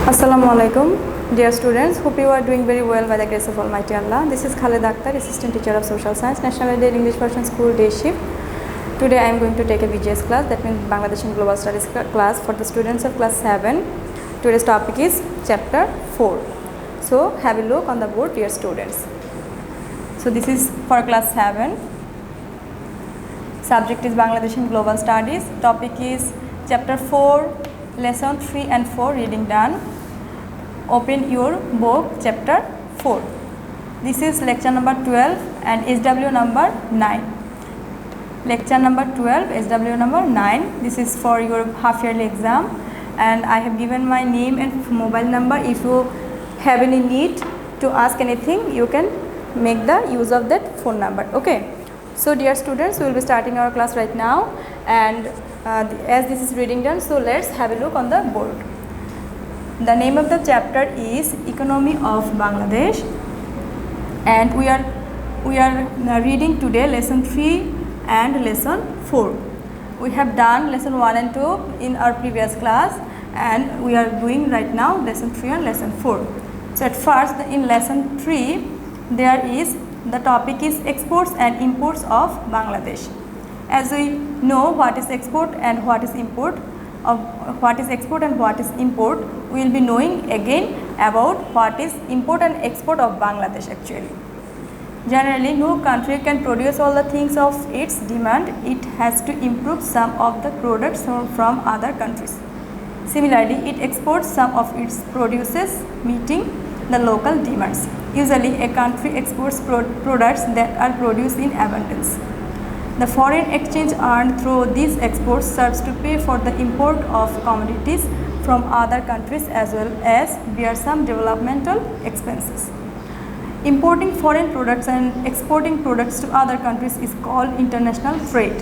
Assalamualaikum, dear students. Hope you are doing very well by the grace of Almighty Allah. This is Khaleda Akter, Assistant Teacher of Social Science, National Indian English Version School Day Shift. Today I am going to take a BGS class, that means Bangladesh and Global Studies class for the students of class 7. Today's topic is chapter 4. So have a look on the board, dear students. So this is for class 7. Subject is Bangladesh and Global Studies. Topic is chapter 4. Lesson 3 and 4 reading done. Open your book chapter 4. This is lecture number 12 and SW number 9. Lecture number 12, SW number 9. This is for your half yearly exam, and I have given my name and mobile number. If you have any need to ask anything, you can make the use of that phone number. Okay. So dear students, we will be starting our class right now, and as this is reading done, so let's have a look on the board. The name of the chapter is Economy of Bangladesh, and we are reading today lesson 3 and lesson 4. We have done lesson 1 and 2 in our previous class, and we are doing right now lesson 3 and lesson 4. So at first, in lesson 3 the topic is exports and imports of Bangladesh. As we know what is export and what is import, we will be knowing again about what is import and export of Bangladesh actually. Generally, no country can produce all the things of its demand. It has to improve some of the products from other countries. Similarly, it exports some of its produces meeting the local demands. Usually, a country exports products that are produced in abundance. The foreign exchange earned through these exports serves to pay for the import of commodities from other countries as well as bear some developmental expenses. Importing foreign products and exporting products to other countries is called international trade.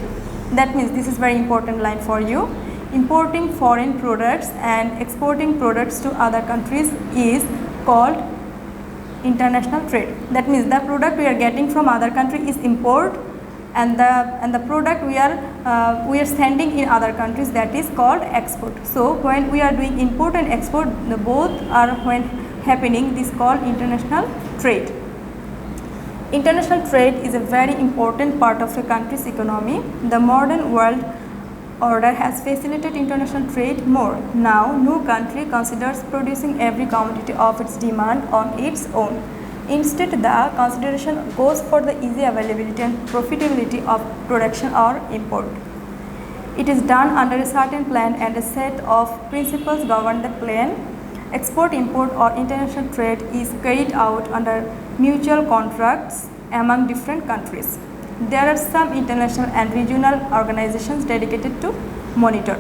That means this is very important line for you. Importing foreign products and exporting products to other countries is called international trade. That means the product we are getting from other country is import, and the product we are sending in other countries, that is called export. So when we are doing import and export, the both are when happening, this called international trade. International trade is a very important part of a country's economy. The modern world order has facilitated international trade more. Now, no country considers producing every commodity of its demand on its own. Instead, the consideration goes for the easy availability and profitability of production or import. It is done under a certain plan, and a set of principles govern the plan. Export, import or international trade is carried out under mutual contracts among different countries. There are some international and regional organizations dedicated to monitor,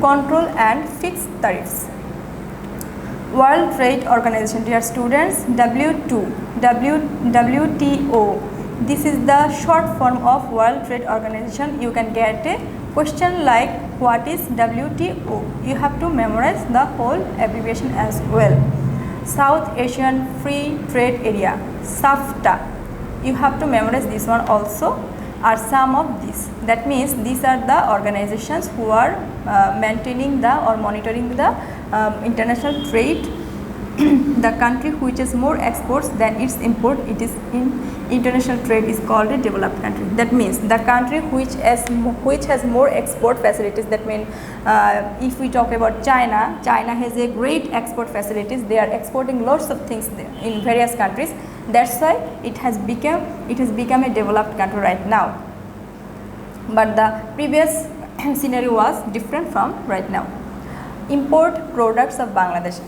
control and fix tariffs. World Trade Organization, dear students, WTO. This is the short form of World Trade Organization. You can get a question like what is WTO? You have to memorize the whole abbreviation as well. South Asian Free Trade Area, SAFTA. You have to memorize this one also, are some of these. That means these are the organizations who are maintaining or monitoring the international trade. The country which has more exports than its import, it is in international trade, is called a developed country. That means the country which has more export facilities. That means if we talk about China has a great export facilities. They are exporting lots of things in various countries. That's why it has become a developed country right now. But the previous scenario was different from right now. Import products of Bangladesh.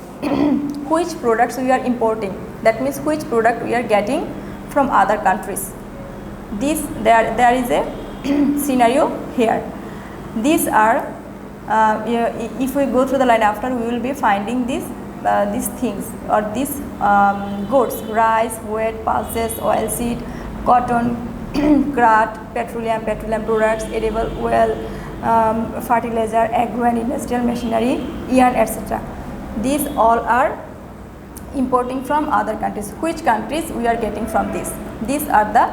Which products we are importing? That means which product we are getting from other countries. There is a scenario here. These are if we go through the line after, we will be finding these things or these goods: rice, wheat, pulses, oilseed, cotton, kraut, petroleum products, edible oil, fertilizer, agro and industrial machinery, yarn, etc. These all are importing from other countries. Which countries we are getting from this? These are the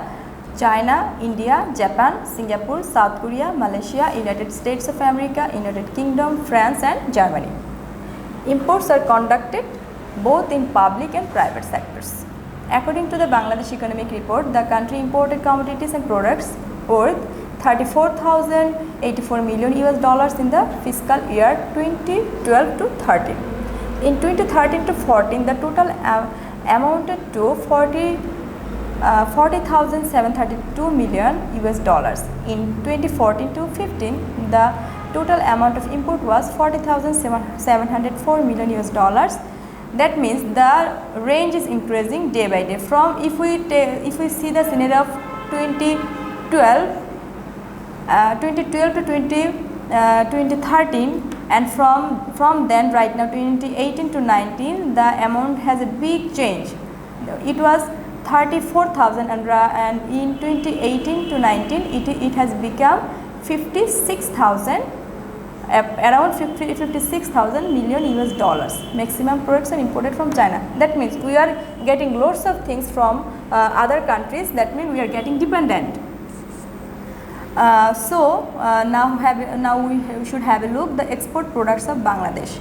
China, India, Japan, Singapore, South Korea, Malaysia, United States of America, United Kingdom, France and Germany. Imports are conducted both in public and private sectors. According to the Bangladesh Economic Report, the country imported commodities and products worth 34,084 million US dollars in the fiscal year 2012 to 13. In 2013 to 14, the total amounted to 40,732 million US dollars. In 2014 to 15, the total amount of import was 40,704 million US dollars. That means the range is increasing day by day. From if we see the scenario of 2012 to 2013, and from then right now 2018 to 19, the amount has a big change. It was 34,000 and in 2018 to 19 it has become 56,000, around 56,000 million US dollars. Maximum products are imported from China. That means we are getting lots of things from other countries. That means we are getting dependent. Now we should have a look the export products of Bangladesh.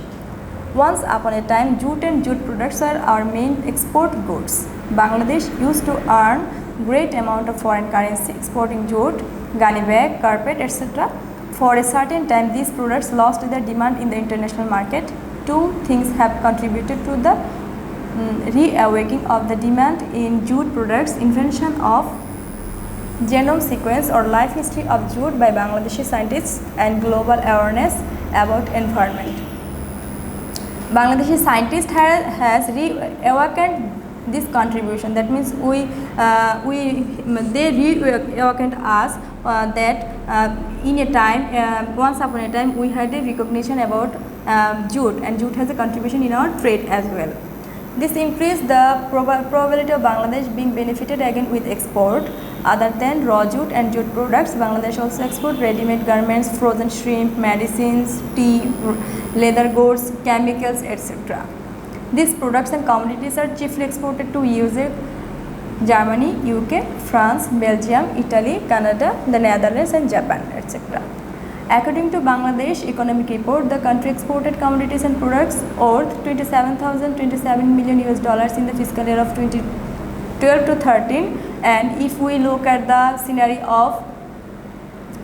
Once upon a time, jute and jute products are our main export goods. Bangladesh used to earn great amount of foreign currency exporting jute, gunny bag, carpet, etc. For a certain time, these products lost their demand in the international market. Two things have contributed to the reawakening of the demand in jute products: invention of genome sequence or life history of jute by Bangladeshi scientists and global awareness about environment. Bangladeshi scientist has reawakened this contribution. That means they reawakened us that in a time, once upon a time, we had a recognition about jute, and jute has a contribution in our trade as well. This increased the probability of Bangladesh being benefited again with export. Other than raw jute and jute products, Bangladesh also exports ready-made garments, frozen shrimp, medicines, tea, leather goods, chemicals, etc. These products and commodities are chiefly exported to USA, Germany, UK, France, Belgium, Italy, Canada, the Netherlands and Japan, etc. According to Bangladesh Economic Report, the country exported commodities and products worth 27,027 million US dollars in the fiscal year of 2012 to 13. And if we look at the scenario of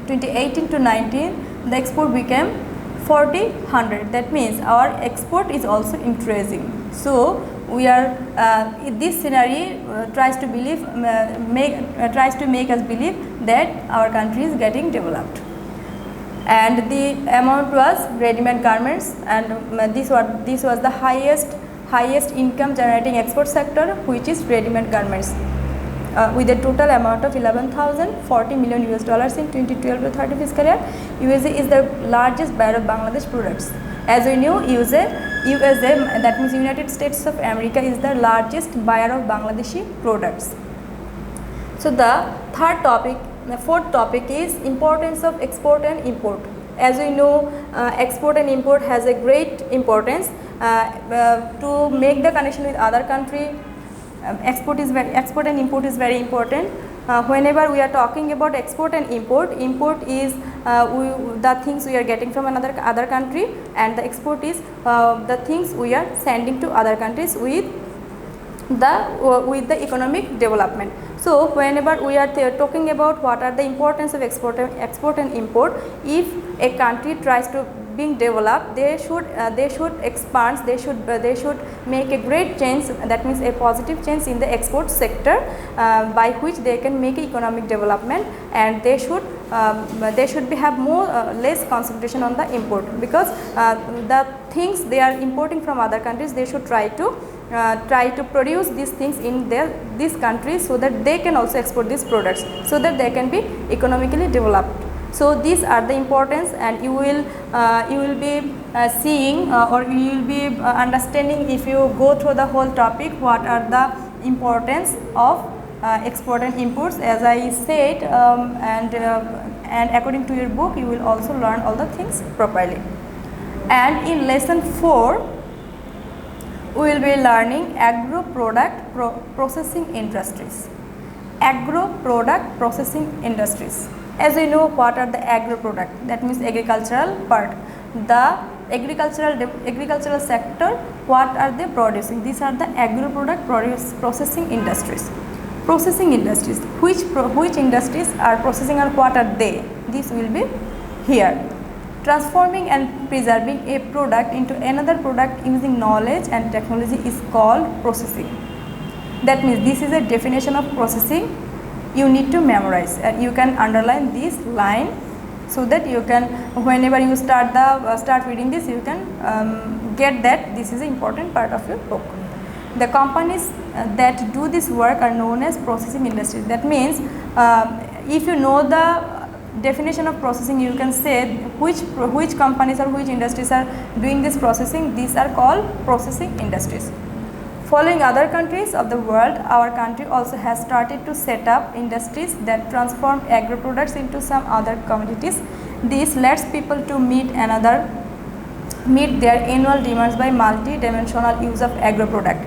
2018 to 19, the export became 40,100. That means our export is also increasing. So we are this scenario tries to make us believe that our country is getting developed. And the amount was ready-made garments, and this was the highest income generating export sector, which is ready-made garments, with a total amount of 11,040 million US dollars in 2012 to 13 fiscal year. USA is the largest buyer of Bangladesh products. As we know, USA, that means United States of America, is the largest buyer of Bangladeshi products. So the fourth topic is importance of export and import. As we know, export and import has a great importance to make the connection with other country. Export and import is very important. Whenever we are talking about export and import is the things we are getting from other country, and the export is the things we are sending to other countries with the economic development. So whenever we are talking about what are the importance of export and import, if a country tries to being developed, they should expand, they should make a great change, that means a positive change in the export sector, by which they can make economic development, and they should have less concentration on the import, because the things they are importing from other countries, they should try to produce these things in these countries, so that they can also export these products, so that they can be economically developed. So these are the importance, and you will be seeing or you will be understanding if you go through the whole topic what are the importance of export and imports, as I said, and according to your book you will also learn all the things properly. And in lesson 4 we will be learning agro product processing industries. Agro product processing industries. As we know, what are the agro product? That means agricultural part. The agricultural sector, what are they producing? These are the agro product processing industries. Processing industries, which industries are processing and what are they? This will be here. Transforming and preserving a product into another product using knowledge and technology is called processing. That means this is a definition of processing. You need to memorize, and you can underline this line so that you can, whenever you start reading this, you can get that this is an important part of your book. The companies that do this work are known as processing industries. That means if you know the definition of processing, you can say which companies or which industries are doing this processing. These are called processing industries. Following other countries of the world, our country also has started to set up industries that transform agro products into some other commodities. This lets people to meet their annual demands by multi-dimensional use of agro product.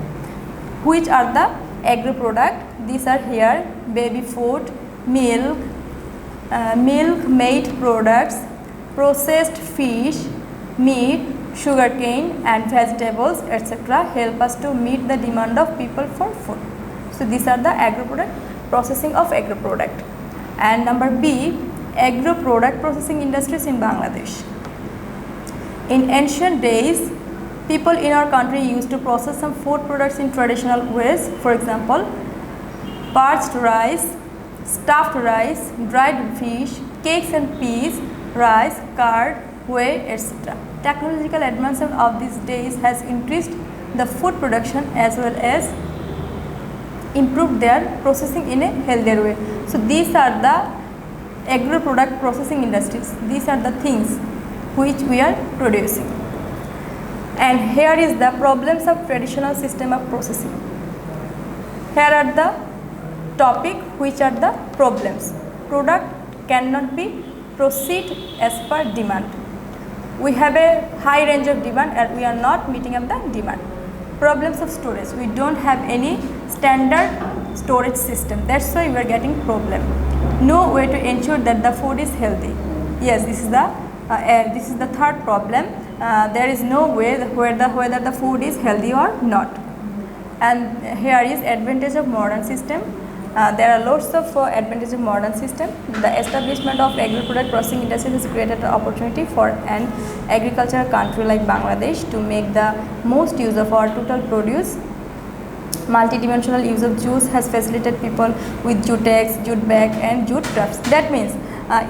Which are the agro product? These are here: baby food, milk, milk-made products, processed fish, meat, sugarcane and vegetables, etc. help us to meet the demand of people for food. So these are the agro product, processing of agro product. And number B, agro product processing industries in Bangladesh. In ancient days, people in our country used to process some food products in traditional ways. For example, parched rice, stuffed rice, dried fish, cakes and peas, rice, curd, whey, etc. Technological advancement of these days has increased the food production as well as improved their processing in a healthier way. So these are the agro product processing industries. These are the things which we are producing. And here is the problems of traditional system of processing. Here are the topic which are the problems. Product cannot be proceed as per demand. We have a high range of demand and we are not meeting up the demand. Problems of storage. We don't have any standard storage system. That's why we are getting problem. No way to ensure that the food is healthy. Yes, this is the third problem. There is no way whether the food is healthy or not. And here is advantage of modern system. There are lots of advantages of modern system. The establishment of agro product processing industry has created an opportunity for an agricultural country like Bangladesh to make the most use of our total produce. Multidimensional use of juice has facilitated people with jute eggs, jute bag and jute crafts. That means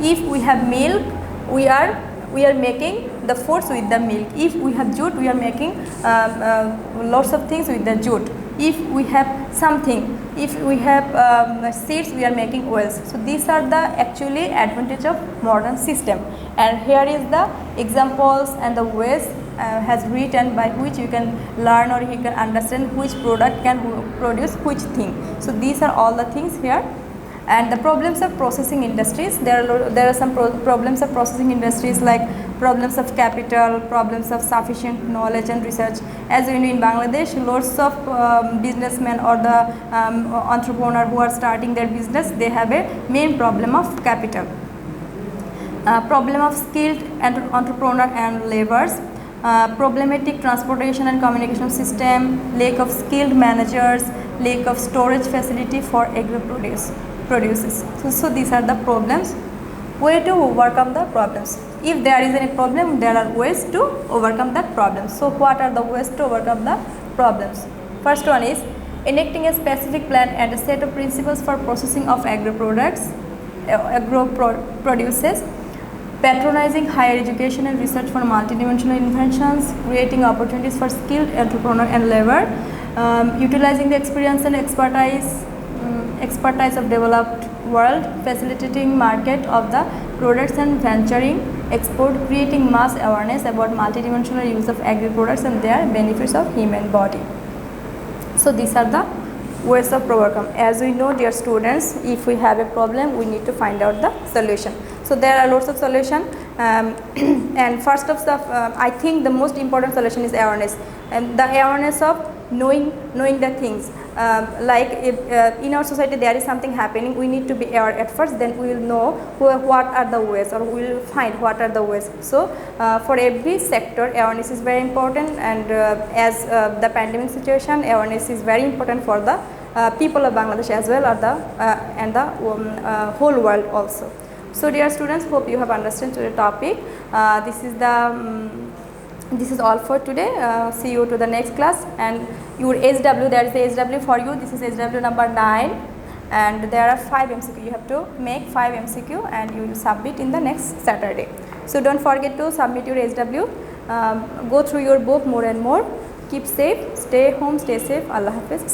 if we have milk, we are making the foods with the milk. If we have jute, we are making lots of things with the jute. If we have something, if we have seeds, we are making oils. So these are the actually advantage of modern system. And here is the examples and the ways has written by which you can learn or you can understand which product can produce which thing. So these are all the things here. And the problems of processing industries, there are some problems of processing industries like problems of capital, problems of sufficient knowledge and research. As you know, in Bangladesh, lots of businessmen or the entrepreneur who are starting their business, they have a main problem of capital. Problem of skilled entrepreneur and laborers, problematic transportation and communication system, lack of skilled managers, lack of storage facility for agro produces. So these are the problems. Way to overcome the problems. If there is any problem, there are ways to overcome that problem. So what are the ways to overcome the problems? First one is enacting a specific plan and a set of principles for processing of agro products, produces, patronizing higher education and research for multidimensional inventions, creating opportunities for skilled entrepreneur and labor, utilizing the experience and expertise of developed world, facilitating market of the products and venturing export, creating mass awareness about multidimensional use of agri products and their benefits of human body. So these are the ways of overcome. As we know, dear students, if we have a problem, we need to find out the solution. So there are lots of solutions, and first of stuff, I think the most important solution is awareness, and the awareness of knowing the things, like if in our society there is something happening, we need to be aware at first, then we will know what are the ways, or we will find what are the ways. So for every sector awareness is very important, and as the pandemic situation, awareness is very important for the people of Bangladesh as well, or the and the whole world also. So dear students, hope you have understood the topic. This is all for today. See you to the next class. And your SW, there is a SW for you. This is SW number 9, and there are 5 MCQ. You have to make 5 MCQ and you will submit in the next Saturday. So don't forget to submit your SW. Go through your book more and more. Keep safe, stay home, stay safe. Allah Hafiz.